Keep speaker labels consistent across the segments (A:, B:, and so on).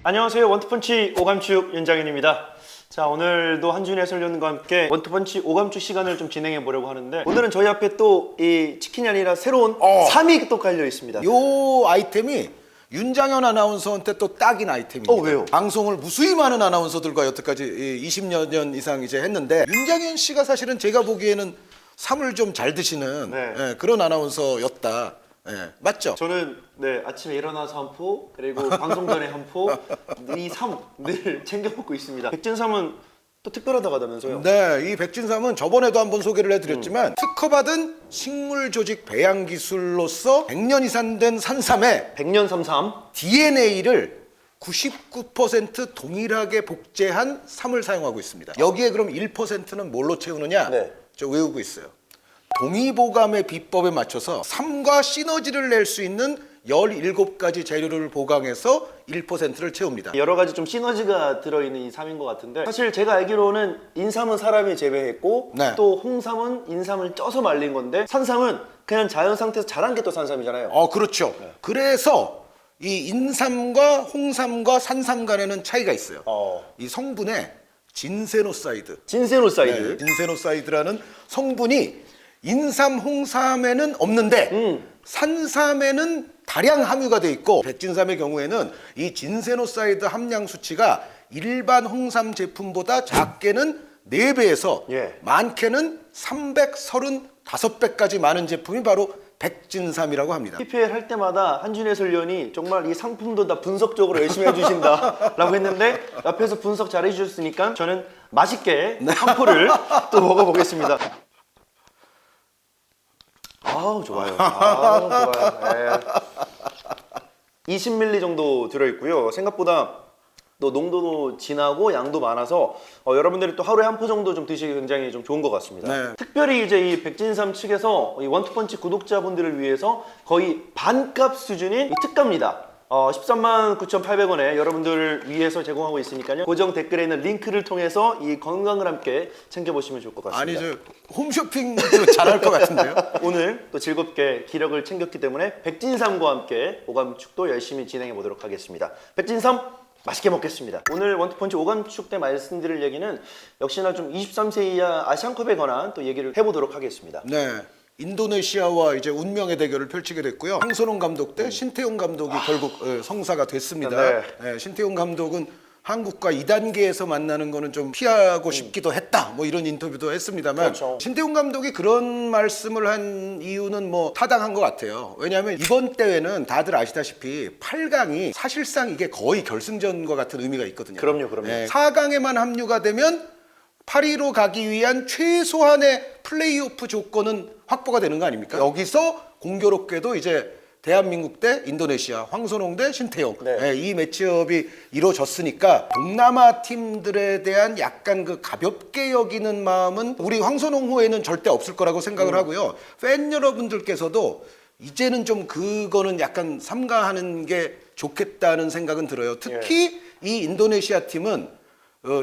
A: 안녕하세요. 원투펀치 오감축 윤장현입니다. 자, 오늘도 한준희 해설위원과 함께 원투펀치 오감축 시간을 좀 진행해 보려고 하는데, 오늘은 저희 앞에 또 이 치킨이 아니라 새로운 3이 또 깔려 있습니다.
B: 요 아이템이 윤장현 아나운서한테 또 딱인 아이템입니다.
A: 왜요?
B: 방송을 무수히 많은 아나운서들과 여태까지 20여 년 이상 이제 했는데, 윤장현 씨가 사실은 제가 보기에는 삼을 좀 잘 드시는 그런 아나운서였다. 맞죠?
A: 저는 아침에 일어나서 한 포, 그리고 방송 전에 한 포, 이 삼 늘 챙겨 먹고 있습니다. 백진삼은 또 특별하다고 하다면서요?
B: 네, 이 백진삼은 저번에도 한번 소개를 해드렸지만 특허받은 식물조직 배양 기술로서 100년 이상 된 산삼에
A: 100년 삼삼.
B: DNA를 99% 동일하게 복제한 삼을 사용하고 있습니다. 여기에 그럼 1%는 뭘로 채우느냐? 저 외우고 있어요. 동의보감의 비법에 맞춰서 삼과 시너지를 낼 수 있는 17가지 재료를 보강해서 1%를 채웁니다.
A: 여러 가지 좀 시너지가 들어있는 이 삼인 것 같은데, 사실 제가 알기로는 인삼은 사람이 재배했고 또 홍삼은 인삼을 쪄서 말린 건데, 산삼은 그냥 자연 상태에서 자란 게 또 산삼이잖아요.
B: 그렇죠. 그래서 이 인삼과 홍삼과 산삼 간에는 차이가 있어요. 이 성분에 진세노사이드, 진세노사이드라는 성분이 인삼, 홍삼에는 없는데 산삼에는 다량 함유가 돼 있고, 백진삼의 경우에는 이 진세노사이드 함량 수치가 일반 홍삼 제품보다 작게는 4배에서 많게는 335배까지 많은 제품이 바로 백진삼이라고 합니다.
A: PPL 할 때마다 한준희 해설위원이 정말 이 상품도 다 분석적으로 열심히 해주신다 라고 했는데, 옆에서 분석 잘 해주셨으니까 저는 맛있게 한 포를 또 먹어보겠습니다. 아우, 좋아요. 아우, 좋아요. 20ml 정도 들어있고요. 생각보다 또 농도도 진하고 양도 많아서 여러분들이 또 하루에 한 포 정도 좀 드시기 굉장히 좀 좋은 것 같습니다. 특별히 이제 이 백진삼 측에서 이 원투펀치 구독자분들을 위해서 거의 반값 수준인 이 특가입니다. 13만 9,800원에 여러분들을 위해서 제공하고 있으니까요. 고정 댓글에 있는 링크를 통해서 이 건강을 함께 챙겨보시면 좋을 것 같습니다.
B: 아니, 저 홈쇼핑도 잘할 것 같은데요?
A: 오늘 또 즐겁게 기력을 챙겼기 때문에 백진삼과 함께 오감축도 열심히 진행해 보도록 하겠습니다. 백진삼 맛있게 먹겠습니다. 오늘 원투펀치 오감축 때 말씀드릴 얘기는 역시나 좀 23세 이하 아시안컵에 관한 또 얘기를 해보도록 하겠습니다.
B: 인도네시아와 이제 운명의 대결을 펼치게 됐고요. 황선홍 감독 대 신태용 감독이 결국 성사가 됐습니다. 신태용 감독은 한국과 2단계에서 만나는 거는 좀 피하고 싶기도 했다, 뭐 이런 인터뷰도 했습니다만, 신태용 감독이 그런 말씀을 한 이유는 뭐 타당한 것 같아요. 왜냐하면 이번 대회는 다들 아시다시피 8강이 사실상 이게 거의 결승전과 같은 의미가 있거든요.
A: 그럼요.
B: 4강에만 합류가 되면 8위로 가기 위한 최소한의 플레이오프 조건은 확보가 되는 거 아닙니까? 여기서 공교롭게도 이제 대한민국 대 인도네시아, 황선홍 대 신태용, 이 매치업이 이루어졌으니까 동남아 팀들에 대한 약간 그 가볍게 여기는 마음은 우리 황선홍 호에는 절대 없을 거라고 생각을 하고요. 팬 여러분들께서도 이제는 좀 그거는 약간 삼가하는 게 좋겠다는 생각은 들어요. 특히 이 인도네시아 팀은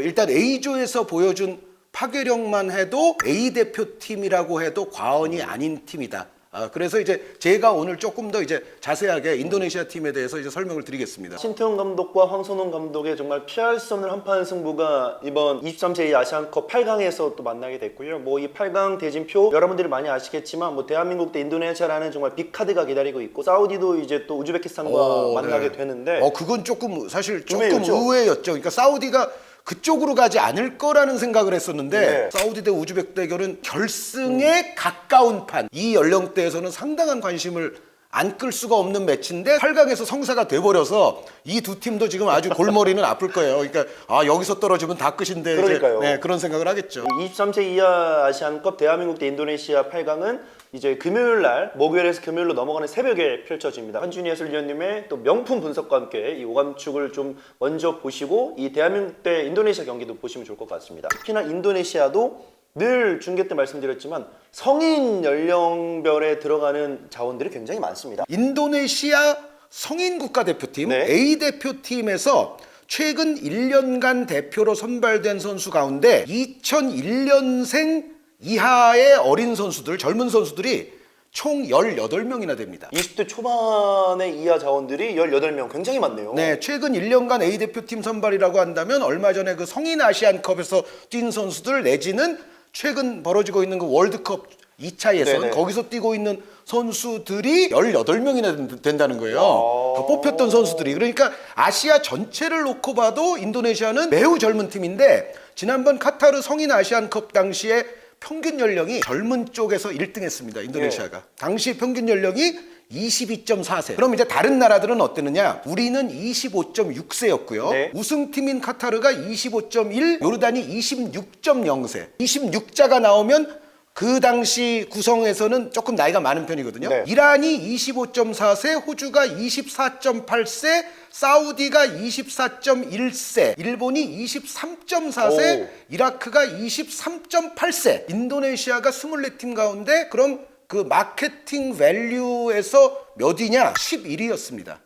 B: 일단 A조에서 보여준 파괴력만 해도 A 대표팀이라고 해도 과언이 아닌 팀이다. 그래서 이제 제가 오늘 조금 더 이제 자세하게 인도네시아 팀에 대해서 이제 설명을 드리겠습니다.
A: 신태용 감독과 황선홍 감독의 정말 피할 수 없는 한판 승부가 이번 23세 아시안컵 8강에서 또 만나게 됐고요. 뭐 이 8강 대진표 여러분들이 많이 아시겠지만, 뭐 대한민국 대 인도네시아라는 정말 빅카드가 기다리고 있고, 사우디도 이제 또 우즈베키스탄과 만나게 되는데,
B: 그건 조금 사실 조금 의외였죠. 그러니까 사우디가 그쪽으로 가지 않을 거라는 생각을 했었는데 사우디 대 우즈벡 대결은 결승에 가까운 판, 이 연령대에서는 상당한 관심을 안 끌 수가 없는 매치인데 8강에서 성사가 돼버려서 이 두 팀도 지금 아주 골머리는 아플 거예요. 그러니까 여기서 떨어지면 다 끝인데,
A: 그러니까요.
B: 이제, 그런 생각을 하겠죠.
A: 23세 이하 아시안컵 대한민국 대 인도네시아 8강은 이제 금요일 날, 목요일에서 금요일로 넘어가는 새벽에 펼쳐집니다. 한준희 해설위원님의 또 명품 분석과 함께 이 오감축을 좀 먼저 보시고, 이 대한민국 대 인도네시아 경기도 보시면 좋을 것 같습니다. 특히나 인도네시아도 늘 중계 때 말씀드렸지만 성인 연령별에 들어가는 자원들이 굉장히 많습니다.
B: 인도네시아 성인 국가대표팀 A 대표팀에서 최근 1년간 대표로 선발된 선수 가운데 2001년생 이하의 어린 선수들, 젊은 선수들이 총 18명이나 됩니다.
A: 20대 초반의 이하 자원들이 18명, 굉장히 많네요.
B: 네, 최근 1년간 A대표팀 선발이라고 한다면 얼마 전에 그 성인 아시안컵에서 뛴 선수들 내지는 최근 벌어지고 있는 그 월드컵 2차 예선
A: 네네.
B: 거기서 뛰고 있는 선수들이 18명이나 된다는 거예요.
A: 와.
B: 뽑혔던 선수들이. 그러니까 아시아 전체를 놓고 봐도 인도네시아는 매우 젊은 팀인데 지난번 카타르 성인 아시안컵 당시에 평균 연령이 젊은 쪽에서 1등 했습니다. 인도네시아가. 당시 평균 연령이 22.4세. 그럼 이제 다른 나라들은 어땠느냐? 우리는 25.6세였고요.
A: 네.
B: 우승팀인 카타르가 25.1, 요르단이 26.0세. 26자가 나오면 그 당시 구성에서는 조금 나이가 많은 편이거든요.
A: 네.
B: 이란이 25.4세, 호주가 24.8세, 사우디가 24.1세, 일본이 23.4세,
A: 오.
B: 이라크가 23.8세, 인도네시아가 24팀 가운데 그럼 그 마케팅 밸류에서 몇 위냐? 11위였습니다.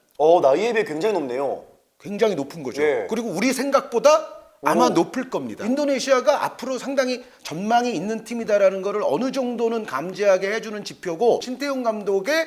A: 나이에 비해 굉장히 높네요.
B: 굉장히 높은 거죠.
A: 예.
B: 그리고 우리 생각보다 아마
A: 오.
B: 높을 겁니다. 인도네시아가 앞으로 상당히 전망이 있는 팀이다라는 거를 어느 정도는 감지하게 해주는 지표고 신태용 감독의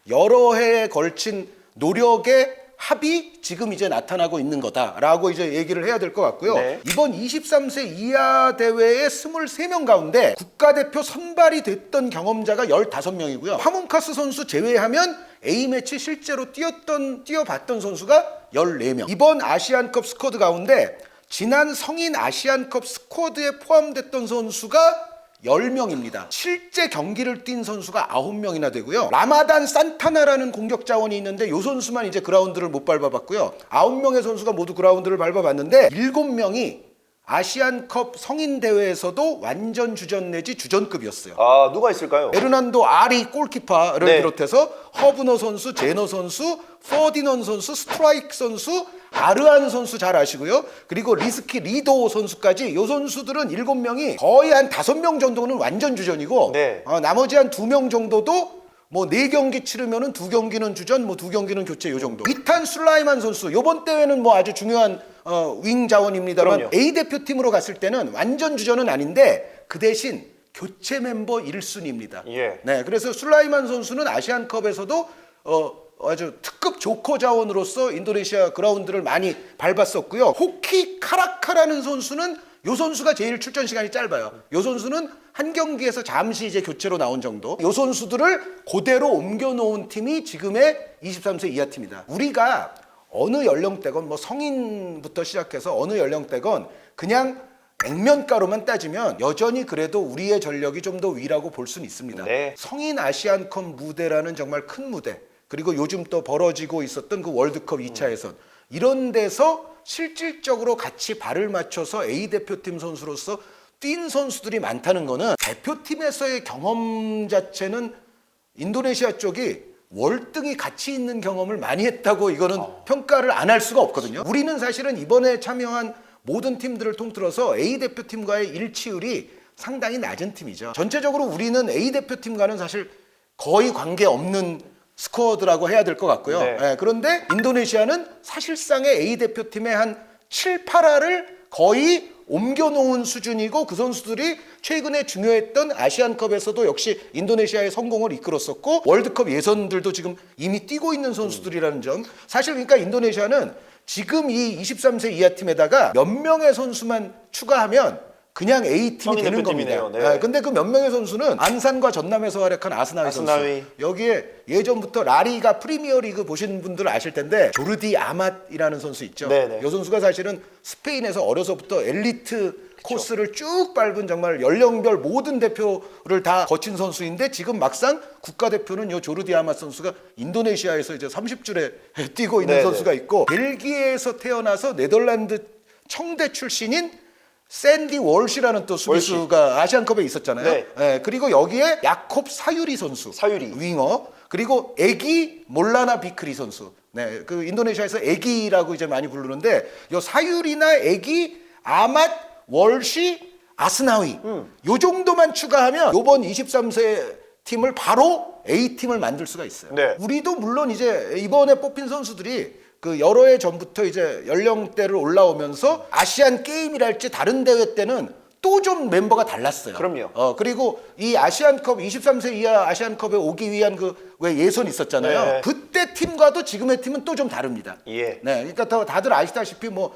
B: 여러 해에 걸친 노력의 합이 지금 이제 나타나고 있는 거다라고 이제 얘기를 해야 될 것 같고요.
A: 네.
B: 이번 23세 이하 대회의 23명 가운데 국가대표 선발이 됐던 경험자가 15명이고요. 파문카스 선수 제외하면 A매치 실제로 뛰어봤던 선수가 14명. 이번 아시안컵 스쿼드 가운데 지난 성인 아시안컵 스쿼드에 포함됐던 선수가 10명입니다. 실제 경기를 뛴 선수가 9명이나 되고요. 라마단 산타나라는 공격 자원이 있는데 이 선수만 이제 그라운드를 못 밟아봤고요. 9명의 선수가 모두 그라운드를 밟아봤는데 7명이 아시안컵 성인 대회에서도 완전 주전 내지 주전급이었어요.
A: 누가 있을까요?
B: 에르난도 아리 골키퍼를
A: 네.
B: 비롯해서 허브너 선수, 제너 선수, 퍼디넌 선수, 스트라이크 선수, 아르안 선수 잘 아시고요. 그리고 리스키 리도 선수까지 이 선수들은 7명이 거의 한 5명 정도는 완전 주전이고
A: 네.
B: 나머지 한 2명 정도도 뭐 4경기 치르면은 2경기는 주전, 뭐 2경기는 교체 요 정도. 이탄 술라이만 선수 요번 대회는 뭐 아주 중요한 윙 자원입니다만
A: 그럼요.
B: A 대표팀으로 갔을 때는 완전 주전은 아닌데 그 대신 교체 멤버 1순위입니다.
A: 예.
B: 네, 그래서 술라이만 선수는 아시안컵에서도 아주 특급 조커 자원으로서 인도네시아 그라운드를 많이 밟았었고요. 호키 카라카라는 선수는 요 선수가 제일 출전 시간이 짧아요. 요 선수는 한 경기에서 잠시 이제 교체로 나온 정도. 요 선수들을 그대로 옮겨놓은 팀이 지금의 23세 이하 팀이다. 우리가 어느 연령대건 뭐 성인부터 시작해서 어느 연령대건 그냥 액면가로만 따지면 여전히 그래도 우리의 전력이 좀 더 위라고 볼 수는 있습니다.
A: 네.
B: 성인 아시안컵 무대라는 정말 큰 무대, 그리고 요즘 또 벌어지고 있었던 그 월드컵 2차 예선, 이런 데서 실질적으로 같이 발을 맞춰서 A 대표팀 선수로서 뛴 선수들이 많다는 거는 대표팀에서의 경험 자체는 인도네시아 쪽이 월등히 가치 있는 경험을 많이 했다고 이거는 평가를 안 할 수가 없거든요. 우리는 사실은 이번에 참여한 모든 팀들을 통틀어서 A 대표팀과의 일치율이 상당히 낮은 팀이죠. 전체적으로 우리는 A 대표팀과는 사실 거의 관계없는 스쿼드라고 해야 될 것 같고요.
A: 네.
B: 예, 그런데 인도네시아는 사실상의 A 대표팀의 한 7, 8화를 거의 옮겨놓은 수준이고 그 선수들이 최근에 중요했던 아시안컵에서도 역시 인도네시아의 성공을 이끌었었고 월드컵 예선들도 지금 이미 뛰고 있는 선수들이라는 점. 사실 그러니까 인도네시아는 지금 이 23세 이하 팀에다가 몇 명의 선수만 추가하면 그냥 A팀이 되는 겁니다.
A: 네.
B: 근데 그 몇 명의 선수는 안산과 전남에서 활약한 아스나위 선수. 여기에 예전부터 라리가 프리미어리그 보신 분들 아실 텐데 조르디 아맛이라는 선수 있죠.
A: 네네.
B: 이 선수가 사실은 스페인에서 어려서부터 엘리트 코스를 쭉 밟은 정말 연령별 모든 대표를 다 거친 선수인데 지금 막상 국가대표는 요 조르디 아맛 선수가 인도네시아에서 이제 30줄에 뛰고 있는
A: 네네.
B: 선수가 있고 벨기에에서 태어나서 네덜란드 청대 출신인 샌디 월시라는 또 수비수가 아시안컵에 있었잖아요.
A: 네.
B: 예, 그리고 여기에 야콥 사유리 선수,
A: 사유리.
B: 윙어, 그리고 애기 몰라나 비크리 선수. 네, 그 인도네시아에서 애기라고 이제 많이 부르는데 요 사유리나 애기, 아맛, 월시, 아스나위 요 정도만 추가하면 요번 23세 팀을 바로 A팀을 만들 수가 있어요.
A: 네.
B: 우리도 물론 이제 이번에 뽑힌 선수들이 그 여러 해 전부터 이제 연령대를 올라오면서 아시안 게임이랄지 다른 대회 때는 또 좀 멤버가 달랐어요.
A: 그럼요.
B: 그리고 이 아시안컵 23세 이하 아시안컵에 오기 위한 그 왜 예선 있었잖아요.
A: 네.
B: 그때 팀과도 지금의 팀은 또 좀 다릅니다.
A: 예.
B: 네, 그러니까 다들 아시다시피 뭐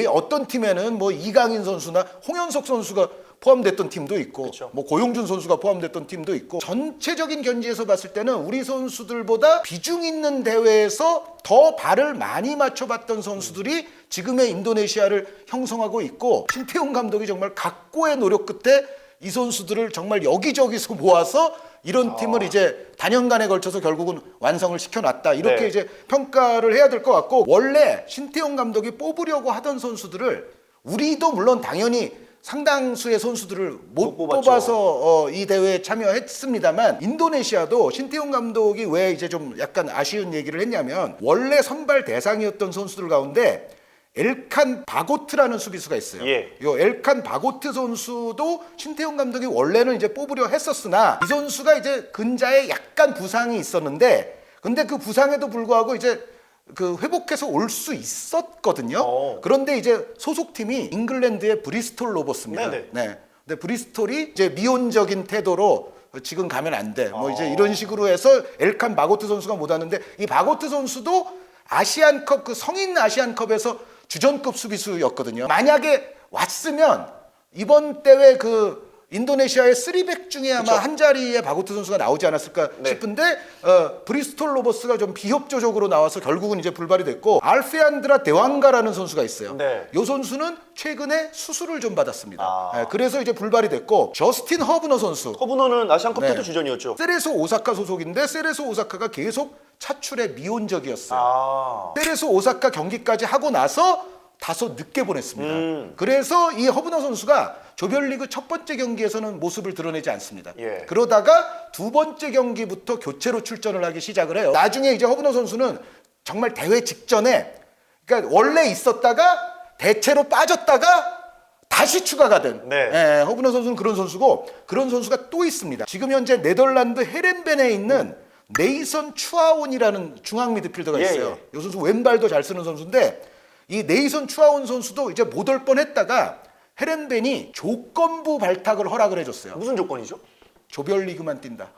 B: 어떤 팀에는 뭐 이강인 선수나 홍현석 선수가 포함됐던 팀도 있고,
A: 그쵸.
B: 뭐 고용준 선수가 포함됐던 팀도 있고, 전체적인 견지에서 봤을 때는 우리 선수들보다 비중 있는 대회에서 더 발을 많이 맞춰봤던 선수들이 지금의 인도네시아를 형성하고 있고, 신태용 감독이 정말 각고의 노력 끝에 이 선수들을 정말 여기저기서 모아서 이런 팀을 이제 단연간에 걸쳐서 결국은 완성을 시켜놨다. 이렇게
A: 네.
B: 이제 평가를 해야 될 것 같고, 원래 신태용 감독이 뽑으려고 하던 선수들을 우리도 물론 당연히 상당수의 선수들을 못
A: 뽑았죠.
B: 뽑아서 이 대회에 참여했습니다만, 인도네시아도 신태용 감독이 왜 이제 좀 약간 아쉬운 얘기를 했냐면, 원래 선발 대상이었던 선수들 가운데 엘칸 바고트라는 수비수가 있어요.
A: 예.
B: 요 엘칸 바고트 선수도 신태용 감독이 원래는 이제 뽑으려 했었으나, 이 선수가 이제 근자에 약간 부상이 있었는데, 근데 그 부상에도 불구하고 이제 그 회복해서 올 수 있었거든요. 그런데 이제 소속팀이 잉글랜드의 브리스톨 로버스입니다.
A: 네네.
B: 네. 근데 브리스톨이 이제 미온적인 태도로 지금 가면 안 돼. 뭐 이제 이런 식으로 해서 엘칸 바고트 선수가 못 왔는데, 이 바고트 선수도 아시안컵 그 성인 아시안컵에서 주전급 수비수였거든요. 만약에 왔으면 이번 대회 그 인도네시아의 3백 중에 아마 한 자리에 바고트 선수가 나오지 않았을까
A: 네.
B: 싶은데, 브리스톨 로버스가 좀 비협조적으로 나와서 결국은 이제 불발이 됐고, 알페안드라 데왕가라는 선수가 있어요.
A: 네.
B: 이 선수는 최근에 수술을 좀 받았습니다.
A: 아.
B: 그래서 이제 불발이 됐고, 저스틴 허브너 선수,
A: 허브너는 아시안컵 때도
B: 네.
A: 주전이었죠.
B: 세레소 오사카 소속인데 세레소 오사카가 계속 차출에 미온적이었어요.
A: 아.
B: 세레소 오사카 경기까지 하고 나서 다소 늦게 보냈습니다. 그래서 이 허브너 선수가 조별리그 첫 번째 경기에서는 모습을 드러내지 않습니다.
A: 예.
B: 그러다가 두 번째 경기부터 교체로 출전을 하기 시작을 해요. 나중에 이제 허브너 선수는 정말 대회 직전에, 그러니까 원래 있었다가 대체로 빠졌다가 다시 추가가 된,
A: 네.
B: 허브너 선수는 그런 선수고, 그런 선수가 또 있습니다. 지금 현재 네덜란드 헤렌벤에 있는 네이선 추아온이라는 중앙 미드필더가
A: 예,
B: 있어요. 이 선수 왼발도 잘 쓰는 선수인데, 이 네이선 추아온 선수도 이제 못 올 뻔했다가 헤렌벤이 조건부 발탁을 허락을 해줬어요.
A: 무슨 조건이죠?
B: 조별리그만 뛴다.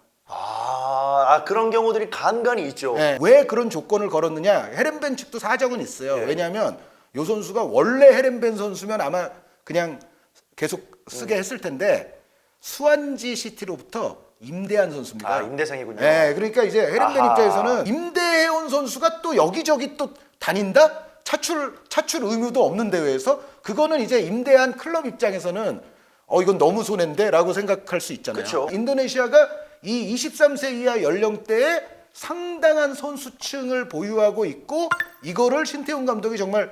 A: 그런 경우들이 간간이 있죠.
B: 네. 왜 그런 조건을 걸었느냐? 헤렌벤 측도 사정은 있어요.
A: 예.
B: 왜냐하면 이 선수가 원래 헤렌벤 선수면 아마 그냥 계속 쓰게 했을 텐데, 수완지 시티로부터 임대한 선수입니다.
A: 임대생이군요.
B: 네, 그러니까 이제 헤렌벤
A: 아하.
B: 입장에서는 임대해온 선수가 또 여기저기 또 다닌다? 차출 의무도 없는 대회에서, 그거는 이제 임대한 클럽 입장에서는 이건 너무 손해인데 라고 생각할 수 있잖아요.
A: 그쵸.
B: 인도네시아가 이 23세 이하 연령대에 상당한 선수층을 보유하고 있고, 이거를 신태용 감독이 정말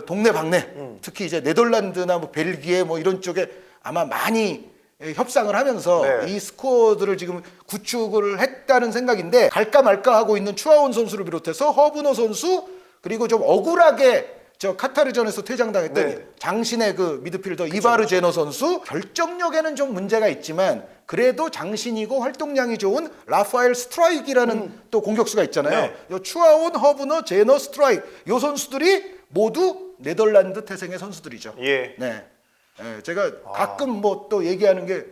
B: 동네방네, 특히 이제 네덜란드나 뭐 벨기에 뭐 이런 쪽에 아마 많이 협상을 하면서
A: 네.
B: 이 스쿼드를 지금 구축을 했다는 생각인데, 갈까 말까 하고 있는 추아온 선수를 비롯해서 허브너 선수, 그리고 좀 억울하게 저 카타르전에서 퇴장당했던
A: 네.
B: 장신의 그 미드필더 이바르 제너 선수, 결정력에는 좀 문제가 있지만 그래도 장신이고 활동량이 좋은 라파엘 스트라이크라는 또 공격수가 있잖아요.
A: 네.
B: 요 추아온, 허브너, 제너, 스트라이크, 요 선수들이 모두 네덜란드 태생의 선수들이죠.
A: 예.
B: 네. 제가 가끔 뭐 또 얘기하는 게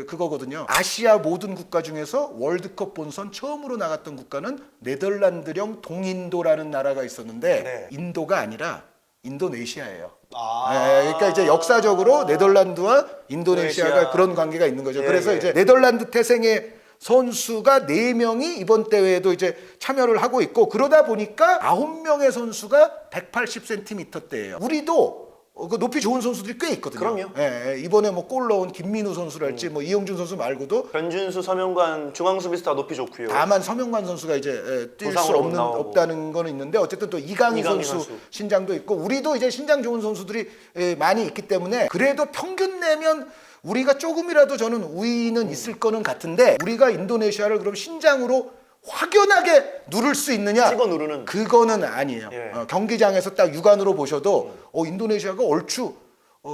B: 그거거든요. 아시아 모든 국가 중에서 월드컵 본선 처음으로 나갔던 국가는 네덜란드령 동인도라는 나라가 있었는데,
A: 네.
B: 인도가 아니라 인도네시아예요. 그러니까 이제 역사적으로 네덜란드와 인도네시아가
A: 인도네시아.
B: 그런 관계가 있는 거죠.
A: 예,
B: 그래서
A: 예.
B: 이제 네덜란드 태생의 선수가 4명이 이번 대회에도 이제 참여를 하고 있고, 그러다 보니까 9명의 선수가 180cm대예요. 우리도 그 높이 좋은 선수들이 꽤 있거든요.
A: 그럼요.
B: 예, 이번에 뭐 골 넣은 김민우 선수랄지 뭐 이용준 선수 말고도,
A: 변준수, 서명관 중앙 수비수 다 높이 좋고요.
B: 다만 서명관 선수가 이제 뛸 수
A: 부상으로 못 나오고.
B: 없다는 거는 있는데, 어쨌든 또 이강인 선수 신장도 있고, 우리도 이제 신장 좋은 선수들이 많이 있기 때문에, 그래도 평균 내면 우리가 조금이라도 저는 우위는 있을 거는 같은데, 우리가 인도네시아를 그럼 신장으로 확연하게 누를 수 있느냐?
A: 찍어 누르는.
B: 그거는 아니에요.
A: 예.
B: 경기장에서 딱 육안으로 보셔도 인도네시아가 얼추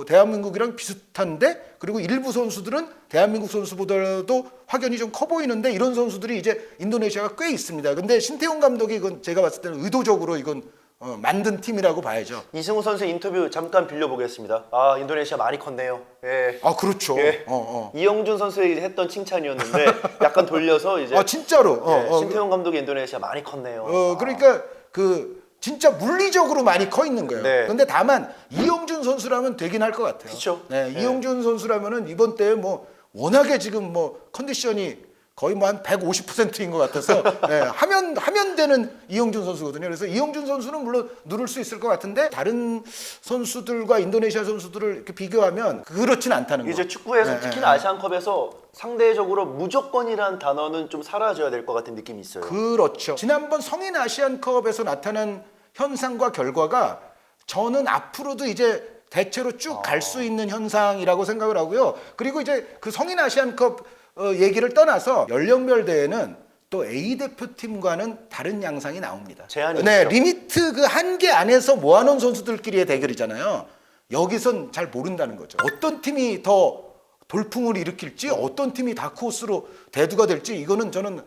B: 대한민국이랑 비슷한데, 그리고 일부 선수들은 대한민국 선수보다도 확연히 좀 커 보이는데, 이런 선수들이 이제 인도네시아가 꽤 있습니다. 근데 신태용 감독이 이건 제가 봤을 때는 의도적으로 이건 만든 팀이라고 봐야죠.
A: 이승우 선수 인터뷰 잠깐 빌려보겠습니다. 아, 인도네시아 많이 컸네요. 예.
B: 아 그렇죠.
A: 예. 이영준 선수에게 했던 칭찬이었는데 약간 돌려서 이제
B: 진짜로.
A: 예, 신태용 감독이 인도네시아 많이 컸네요.
B: 그러니까 진짜 물리적으로 많이 커 있는 거예요.
A: 네.
B: 근데 다만 이영준 선수라면 되긴 할 것 같아요.
A: 그쵸.
B: 네,
A: 네.
B: 이영준 선수라면은 이번 대회 뭐 워낙에 지금 뭐 컨디션이 거의 뭐 한 150%인 것 같아서 네, 하면 되는 이영준 선수거든요. 그래서 이영준 선수는 물론 누를 수 있을 것 같은데 다른 선수들과 인도네시아 선수들을 이렇게 비교하면 그렇진 않다는 거.
A: 이제 축구에서 특히나 아시안컵에서 상대적으로 무조건이란 단어는 좀 사라져야 될 것 같은 느낌이 있어요.
B: 그렇죠. 지난번 성인 아시안컵에서 나타난 현상과 결과가 저는 앞으로도 이제 대체로 쭉 갈 수 있는 현상이라고 생각을 하고요. 그리고 이제 그 성인 아시안컵 얘기를 떠나서 연령별 대회는 또 A 대표팀과는 다른 양상이 나옵니다.
A: 제한이
B: 네,
A: 있죠.
B: 리미트 그 한계 안에서 모아놓은 선수들끼리의 대결이잖아요. 여기선 잘 모른다는 거죠. 어떤 팀이 더 돌풍을 일으킬지 어떤 팀이 다크호스로 대두가 될지 이거는 저는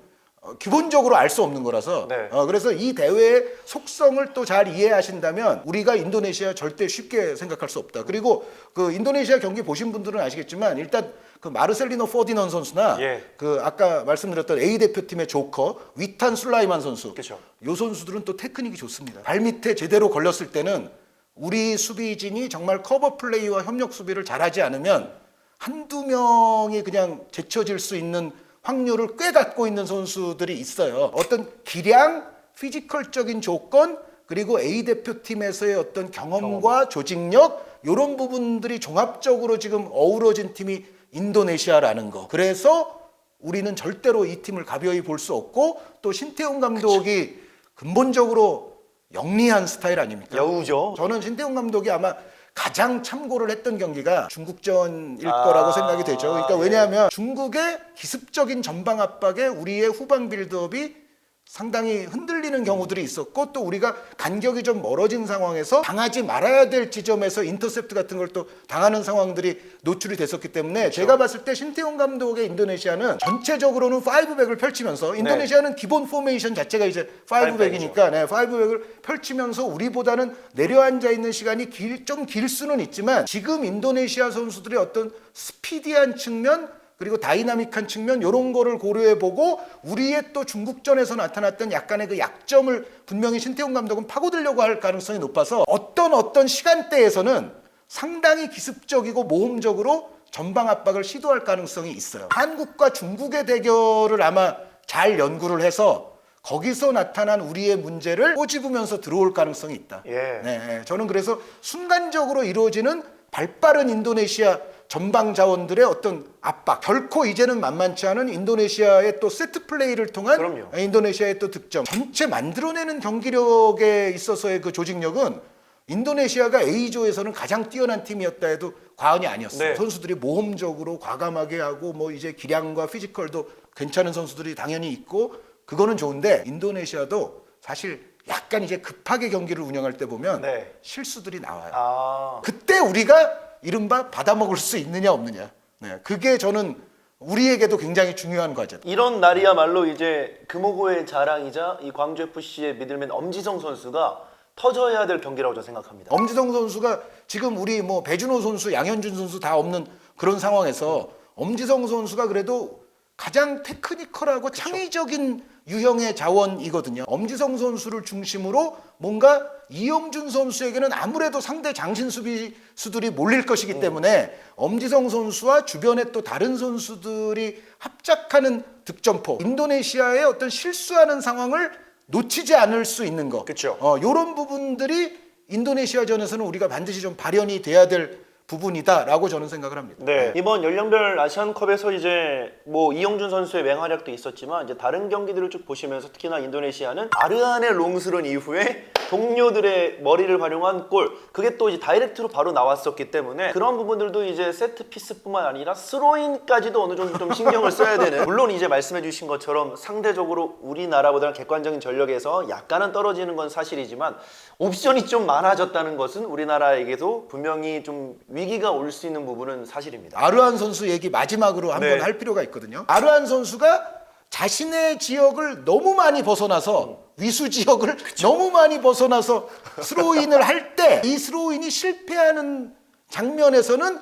B: 기본적으로 알 수 없는 거라서
A: 네.
B: 그래서 이 대회의 속성을 또 잘 이해하신다면 우리가 인도네시아 절대 쉽게 생각할 수 없다. 그리고 그 인도네시아 경기 보신 분들은 아시겠지만 일단 그 마르셀리노 포디넌 선수나
A: 예.
B: 그 아까 말씀드렸던 A 대표팀의 조커 위탄 술라이만 선수
A: 그쵸.
B: 요 선수들은 또 테크닉이 좋습니다. 발밑에 제대로 걸렸을 때는 우리 수비진이 정말 커버 플레이와 협력 수비를 잘하지 않으면 한두 명이 그냥 제쳐질 수 있는 확률을 꽤 갖고 있는 선수들이 있어요. 어떤 기량, 피지컬적인 조건, 그리고 A 대표팀에서의 어떤 경험과 조직력 이런 부분들이 종합적으로 지금 어우러진 팀이 인도네시아라는 거. 그래서 우리는 절대로 이 팀을 가벼이 볼 수 없고 또 신태용 감독이 근본적으로 영리한 스타일 아닙니까?
A: 여우죠.
B: 저는 신태용 감독이 아마 가장 참고를 했던 경기가 중국전일 거라고 생각이 되죠. 그러니까 왜냐하면 중국의 기습적인 전방 압박에 우리의 후방 빌드업이 상당히 흔들리는 경우들이 있었고 또 우리가 간격이 좀 멀어진 상황에서 당하지 말아야 될 지점에서 인터셉트 같은 걸 또 당하는 상황들이 노출이 됐었기 때문에
A: 그렇죠.
B: 제가 봤을 때 신태용 감독의 인도네시아는 전체적으로는 5백을 펼치면서 인도네시아는 기본 포메이션 자체가 이제 5백이니까 네, 5백을 펼치면서 우리보다는 내려앉아 있는 시간이 좀 길 수는 있지만 지금 인도네시아 선수들의 어떤 스피디한 측면 그리고 다이나믹한 측면 이런 거를 고려해보고 우리의 또 중국전에서 나타났던 약간의 그 약점을 분명히 신태용 감독은 파고들려고 할 가능성이 높아서 어떤 시간대에서는 상당히 기습적이고 모험적으로 전방 압박을 시도할 가능성이 있어요. 한국과 중국의 대결을 아마 잘 연구를 해서 거기서 나타난 우리의 문제를 꼬집으면서 들어올 가능성이 있다.
A: 예.
B: 네, 저는 그래서 순간적으로 이루어지는 발빠른 인도네시아 전방 자원들의 어떤 압박 결코 이제는 만만치 않은 인도네시아의 또 세트 플레이를 통한
A: 그럼요.
B: 인도네시아의 또 득점 전체 만들어내는 경기력에 있어서의 그 조직력은 인도네시아가 A조에서는 가장 뛰어난 팀이었다 해도 과언이 아니었어요.
A: 네.
B: 선수들이 모험적으로 과감하게 하고 뭐 이제 기량과 피지컬도 괜찮은 선수들이 당연히 있고 그거는 좋은데 인도네시아도 사실 약간 이제 급하게 경기를 운영할 때 보면
A: 네.
B: 실수들이 나와요.
A: 아.
B: 그때 우리가 이른바 받아먹을 수 있느냐 없느냐. 네, 그게 저는 우리에게도 굉장히 중요한 과제다.
A: 이런 날이야말로 이제 금호고의 자랑이자 이 광주 FC의 미들맨 엄지성 선수가 터져야 될 경기라고 저는 생각합니다.
B: 엄지성 선수가 지금 우리 뭐 배준호 선수, 양현준 선수 다 없는 그런 상황에서 엄지성 선수가 그래도 가장 테크니컬하고 창의적인 유형의 자원이거든요. 엄지성 선수를 중심으로 뭔가 이영준 선수에게는 아무래도 상대 장신 수비수들이 몰릴 것이기 때문에 엄지성 선수와 주변에 또 다른 선수들이 합작하는 득점포 인도네시아의 어떤 실수하는 상황을 놓치지 않을 수 있는 거.
A: 그쵸.
B: 이런 부분들이 인도네시아전에서는 우리가 반드시 좀 발현이 돼야 될 부분이다라고 저는 생각을 합니다.
A: 네. 이번 연령별 아시안컵에서 이제 뭐 이영준 선수의 맹활약도 있었지만 이제 다른 경기들을 쭉 보시면서 특히나 인도네시아는 아르한의 롱스런 이후에 동료들의 머리를 활용한 골 그게 또 이제 다이렉트로 바로 나왔었기 때문에 그런 부분들도 이제 세트 피스뿐만 아니라 스로인까지도 어느 정도 좀 신경을 써야 되는 물론 이제 말씀해주신 것처럼 상대적으로 우리나라보다는 객관적인 전력에서 약간은 떨어지는 건 사실이지만 옵션이 좀 많아졌다는 것은 우리나라에게도 분명히 좀 위기가 올 수 있는 부분은 사실입니다.
B: 아르한 선수 얘기 마지막으로 한번
A: 네.
B: 할 필요가 있거든요. 아르한 선수가 자신의 지역을 너무 많이 벗어나서 위수 지역을 너무 많이 벗어나서 스로인을 할 때 이 스로인이 실패하는 장면에서는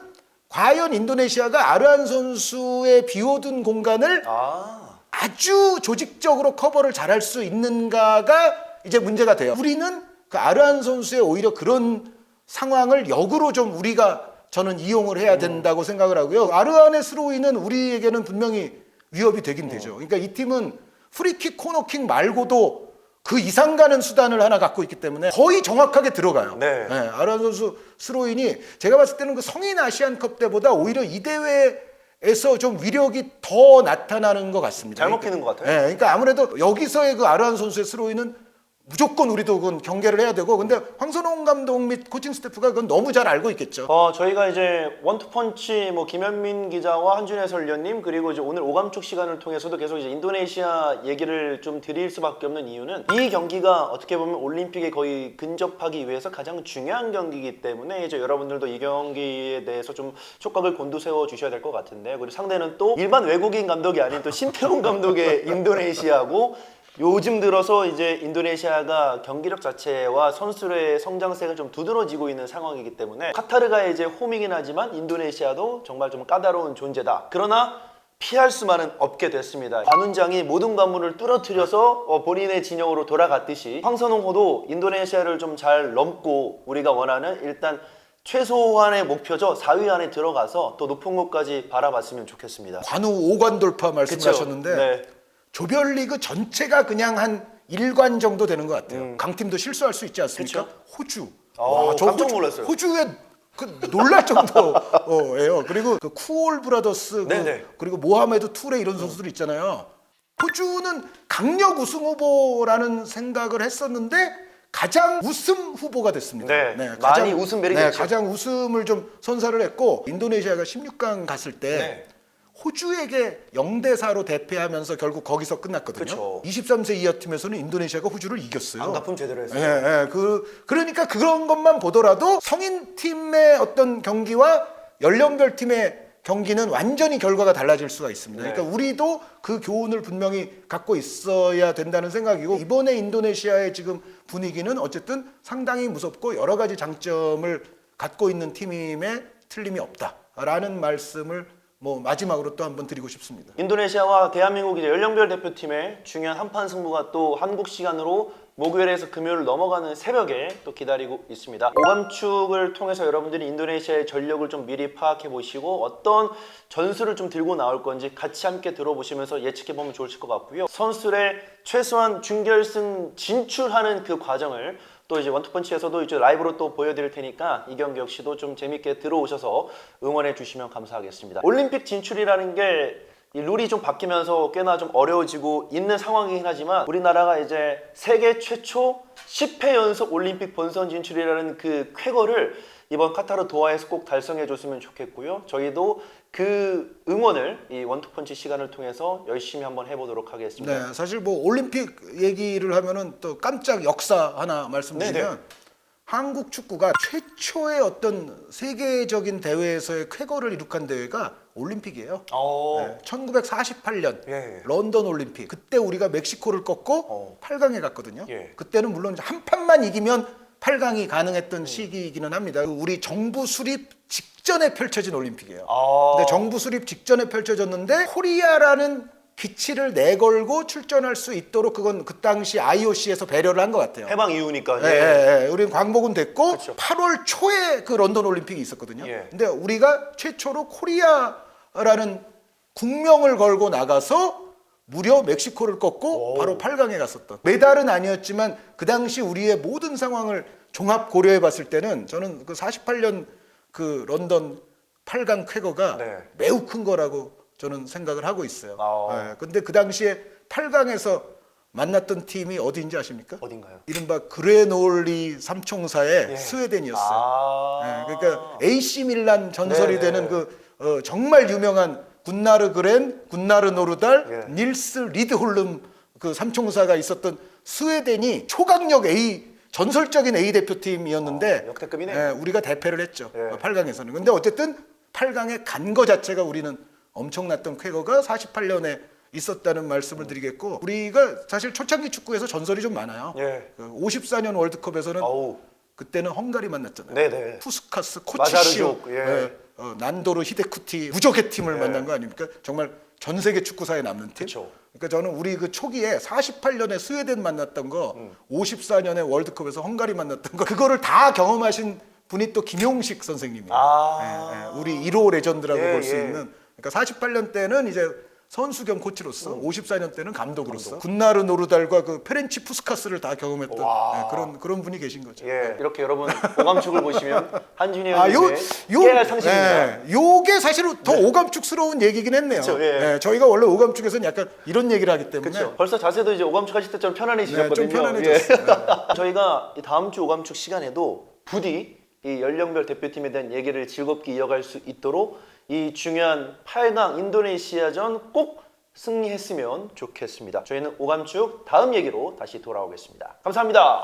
B: 과연 인도네시아가 아르한 선수의 비워둔 공간을 아주 조직적으로 커버를 잘할 수 있는가가 이제 문제가 돼요. 우리는 그 아르한 선수의 오히려 그런 상황을 역으로 좀 우리가 저는 이용을 해야 된다고 생각을 하고요. 아르한의 스로인은 우리에게는 분명히 위협이 되긴 되죠. 그러니까 이 팀은 프리킥, 코너킥 말고도 그 이상 가는 수단을 하나 갖고 있기 때문에 거의 정확하게 들어가요.
A: 네.
B: 아르한 선수 스로인이 제가 봤을 때는 그 성인 아시안컵 때보다 오히려 이 대회에서 좀 위력이 더 나타나는 것 같습니다.
A: 잘 먹히는 것 같아요.
B: 그러니까 아무래도 여기서의 그 아르한 선수의 스로인은 무조건 우리도 그건 경계를 해야 되고, 근데 황선홍 감독 및 코칭 스태프가 그건 너무 잘 알고 있겠죠.
A: 저희가 이제 원투펀치 김현민 기자와 한준 해설위원님 그리고 이제 오늘 오감축 시간을 통해서도 계속 이제 인도네시아 얘기를 좀 드릴 수밖에 없는 이유는 이 경기가 어떻게 보면 올림픽에 거의 근접하기 위해서 가장 중요한 경기이기 때문에 이제 여러분들도 이 경기에 대해서 좀 촉각을 곤두세워 주셔야 될 것 같은데, 그리고 상대는 또 일반 외국인 감독이 아닌 또 신태용 감독의 인도네시아고, 요즘 들어서 이제 인도네시아가 경기력 자체와 선수들의 성장세가 좀 두드러지고 있는 상황이기 때문에 카타르가 이제 홈이긴 하지만 인도네시아도 정말 좀 까다로운 존재다. 그러나 피할 수만은 없게 됐습니다. 관훈장이 모든 관문을 뚫어뜨려서 본인의 진영으로 돌아갔듯이 황선홍호도 인도네시아를 좀 잘 넘고 우리가 원하는 일단 최소한의 목표죠. 4위 안에 들어가서 또 높은 곳까지 바라봤으면 좋겠습니다.
B: 관우 5관 돌파 말씀하셨는데
A: 네.
B: 조별리그 전체가 그냥 한 1관 정도 되는 것 같아요. 강팀도 실수할 수 있지 않습니까?
A: 그쵸?
B: 호주.
A: 저 깜짝 놀랐어요.
B: 호주에 놀랄 정도예요. 그리고 그 쿠올 브라더스 그리고 모하메드 투레 이런 선수들 있잖아요. 호주는 강력 우승 후보라는 생각을 했었는데 가장 웃음 후보가 됐습니다.
A: 많이 웃음 매력이 있죠.
B: 가장 웃음을 좀 선사를 했고, 인도네시아가 16강 갔을 때 호주에게 0대4로 대패하면서 결국 거기서 끝났거든요.
A: 그쵸.
B: 23세 이하 팀에서는 인도네시아가 호주를 이겼어요.
A: 안갚음 제대로 했어요.
B: 그러니까 그런 것만 보더라도 성인 팀의 어떤 경기와 연령별 팀의 경기는 완전히 결과가 달라질 수가 있습니다. 그러니까 우리도 그 교훈을 분명히 갖고 있어야 된다는 생각이고, 이번에 인도네시아의 지금 분위기는 어쨌든 상당히 무섭고 여러 가지 장점을 갖고 있는 팀임에 틀림이 없다라는 말씀을 마지막으로 또 한번 드리고 싶습니다.
A: 인도네시아와 대한민국 이제 연령별 대표팀의 중요한 한판 승부가 또 한국 시간으로 목요일에서 금요일 넘어가는 새벽에 또 기다리고 있습니다. 오감축을 통해서 여러분들이 인도네시아의 전력을 좀 미리 파악해 보시고 어떤 전술을 좀 들고 나올 건지 같이 함께 들어보시면서 예측해 보면 좋을 것 같고요. 선수들의 최소한 준결승 진출하는 그 과정을 또 이제 원투펀치에서도 이제 라이브로 또 보여드릴 테니까 이 경기 역시도 좀 재밌게 들어오셔서 응원해 주시면 감사하겠습니다. 올림픽 진출이라는 게 이 룰이 좀 바뀌면서 꽤나 좀 어려워지고 있는 상황이긴 하지만, 우리나라가 이제 세계 최초 10회 연속 올림픽 본선 진출이라는 그 쾌거를 이번 카타르 도하에서 꼭 달성해 줬으면 좋겠고요. 저희도 그 응원을 이 원투펀치 시간을 통해서 열심히 한번 해보도록 하겠습니다.
B: 네, 사실 올림픽 얘기를 하면은 또 깜짝 역사 하나 말씀드리면, 한국 축구가 최초의 어떤 세계적인 대회에서의 쾌거를 이룩한 대회가 올림픽이에요. 1948년 런던 올림픽. 그때 우리가 멕시코를 꺾고 8강에 갔거든요. 그때는 물론 한 판만 이기면 8강이 가능했던 시기이기는 합니다. 우리 정부 수립 직전에 펼쳐진 올림픽이에요. 근데 정부 수립 직전에 펼쳐졌는데 코리아라는 기치를 내걸고 출전할 수 있도록 그건 그 당시 IOC에서 배려를 한 것 같아요.
A: 해방 이후니까.
B: 우리는 광복은 됐고 8월 초에 그 런던 올림픽이 있었거든요. 근데 우리가 최초로 코리아라는 국명을 걸고 나가서 무려 멕시코를 꺾고 바로 8강에 갔었던. 메달은 아니었지만 그 당시 우리의 모든 상황을 종합 고려해 봤을 때는 저는 그 48년 그 런던 8강 쾌거가 매우 큰 거라고 저는 생각을 하고 있어요. 근데 그 당시에 8강에서 만났던 팀이 어디인지 아십니까?
A: 어딘가요?
B: 이른바 그레놀리 삼총사의 스웨덴이었어요. 그러니까 AC 밀란 전설이 되는 그 정말 유명한 군나르 그렌, 군나르 노르달, 닐스 리드홀름 그 삼총사가 있었던 스웨덴이 초강력 전설적인 A 대표팀이었는데
A: 역대급이네.
B: 우리가 대패를 했죠. 8강에서는. 근데 어쨌든 8강에 간 거 자체가 우리는 엄청났던 쾌거가 48년에 있었다는 말씀을 드리겠고 우리가 사실 초창기 축구에서 전설이 좀 많아요.
A: 예.
B: 그 54년 월드컵에서는
A: 아우.
B: 그때는 헝가리 만났잖아요.
A: 네네.
B: 푸스카스, 코치시오,
A: 마자르족, 예.
B: 난도르, 히데쿠티 무적의 팀을
A: 예.
B: 만난 거 아닙니까? 정말 전 세계 축구사에 남는 팀.
A: 그쵸.
B: 그러니까 저는 우리 그 초기에 48년에 스웨덴 만났던 거, 54년에 월드컵에서 헝가리 만났던 거, 그거를 다 경험하신 분이 또 김용식 선생님이에요.
A: 아.
B: 우리 1호 레전드라고
A: 예,
B: 볼 수
A: 예.
B: 있는. 그러니까 48년 때는 이제 선수 겸 코치로서, 54년 때는 감독으로서 군나르 노르달과 그 페렌치 푸스카스를 다 경험했던 그런 분이 계신 거죠.
A: 예, 이렇게 여러분 오감축을 보시면 한준희
B: 아,
A: 의원님의 깨알 상식입니다.
B: 요게 사실은 더 오감축스러운 얘기긴 했네요.
A: 그쵸, 예.
B: 저희가 원래 오감축에서는 약간 이런 얘기를 하기 때문에
A: 그렇죠. 벌써 자세도 이제 오감축 하실 때 좀 편안해지셨거든요.
B: 좀 편안해졌어요.
A: 저희가 이 다음 주 오감축 시간에도 부디 이 연령별 대표팀에 대한 얘기를 즐겁게 이어갈 수 있도록 이 중요한 8강 인도네시아전 꼭 승리했으면 좋겠습니다. 저희는 오감축 다음 얘기로 다시 돌아오겠습니다. 감사합니다.